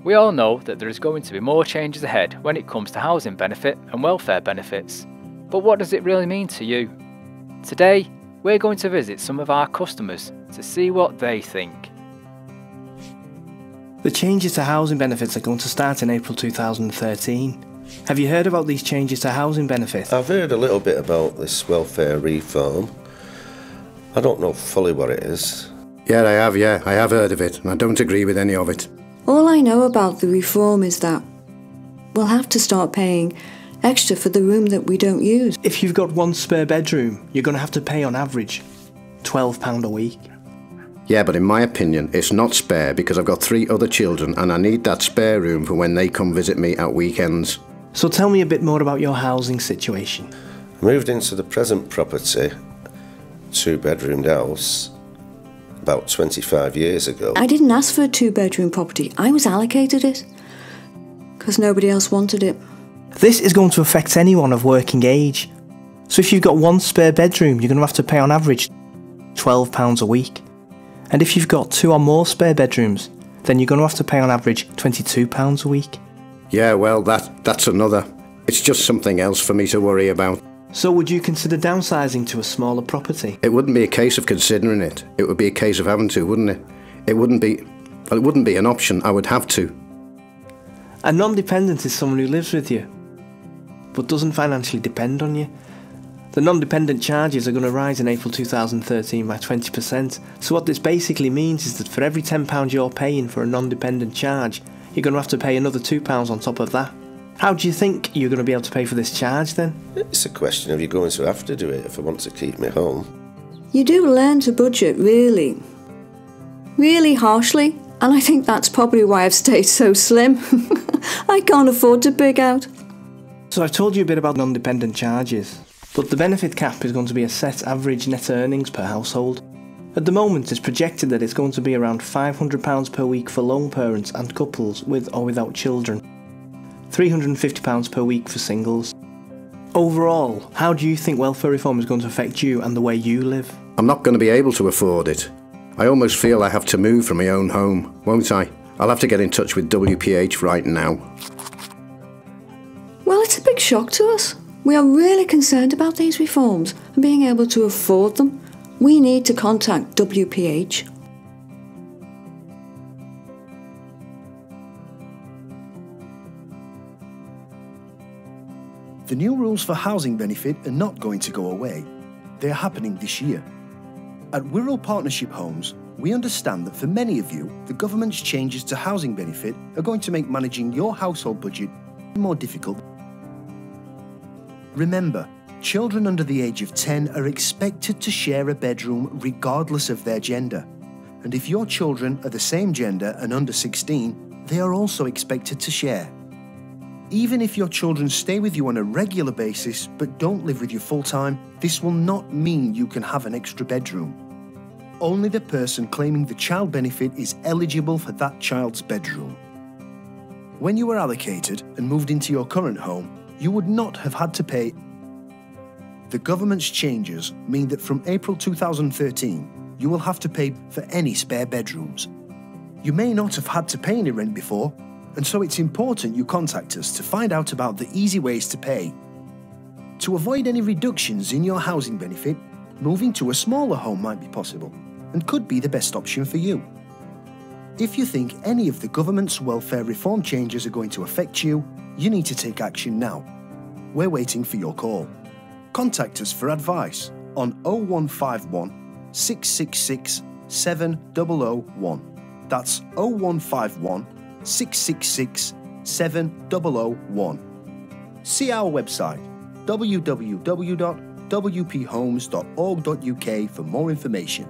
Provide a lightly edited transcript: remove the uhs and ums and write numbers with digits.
We all know that there is going to be more changes ahead when it comes to housing benefit and welfare benefits. But what does it really mean to you? Today, we're going to visit some of our customers to see what they think. The changes to housing benefits are going to start in April 2013. Have you heard about these changes to housing benefits? I've heard a little bit about this welfare reform. I don't know fully what it is. Yeah, I have heard of it, and I don't agree with any of it. All I know about the reform is that we'll have to start paying extra for the room that we don't use. If you've got one spare bedroom, you're going to have to pay on average £12 a week. Yeah, but in my opinion, it's not spare because I've got 3 other children and I need that spare room for when they come visit me at weekends. So tell me a bit more about your housing situation. I moved into the present property, 2-bedroomed house, about 25 years ago. I didn't ask for a 2-bedroom property. I was allocated it because nobody else wanted it. This is going to affect anyone of working age. So if you've got one spare bedroom, you're going to have to pay on average £12 a week. And if you've got 2 or more spare bedrooms, then you're going to have to pay on average £22 a week. Yeah, well, that's another. It's just something else for me to worry about. So would you consider downsizing to a smaller property? It wouldn't be a case of considering it. It would be a case of having to, wouldn't it? It wouldn't be an option. I would have to. A non-dependent is someone who lives with you, but doesn't financially depend on you. The non-dependent charges are going to rise in April 2013 by 20%. So what this basically means is that for every £10 you're paying for a non-dependent charge, you're going to have to pay another £2 on top of that. How do you think you're going to be able to pay for this charge then? It's a question of you're going to have to do it if I want to keep me home. You do learn to budget really harshly, and I think that's probably why I've stayed so slim. I can't afford to pig out. So I've told you a bit about non-dependent charges, but the benefit cap is going to be a set average net earnings per household. At the moment, it's projected that it's going to be around £500 per week for lone parents and couples with or without children, £350 per week for singles. Overall, how do you think welfare reform is going to affect you and the way you live? I'm not going to be able to afford it. I almost feel I have to move from my own home, won't I? I'll have to get in touch with WPH right now. Well, it's a big shock to us. We are really concerned about these reforms and being able to afford them. We need to contact WPH. The new rules for housing benefit are not going to go away. They are happening this year. At Wirral Partnership Homes, we understand that for many of you, the government's changes to housing benefit are going to make managing your household budget more difficult. Remember, children under the age of 10 are expected to share a bedroom regardless of their gender. And if your children are the same gender and under 16, they are also expected to share. Even if your children stay with you on a regular basis but don't live with you full-time, this will not mean you can have an extra bedroom. Only the person claiming the child benefit is eligible for that child's bedroom. When you were allocated and moved into your current home, you would not have had to pay. The government's changes mean that from April 2013, you will have to pay for any spare bedrooms. You may not have had to pay any rent before, and so it's important you contact us to find out about the easy ways to pay. To avoid any reductions in your housing benefit, moving to a smaller home might be possible and could be the best option for you. If you think any of the government's welfare reform changes are going to affect you, you need to take action now. We're waiting for your call. Contact us for advice on 0151 666 7001. That's 0151 666 7001. See our website www.wphomes.org.uk for more information.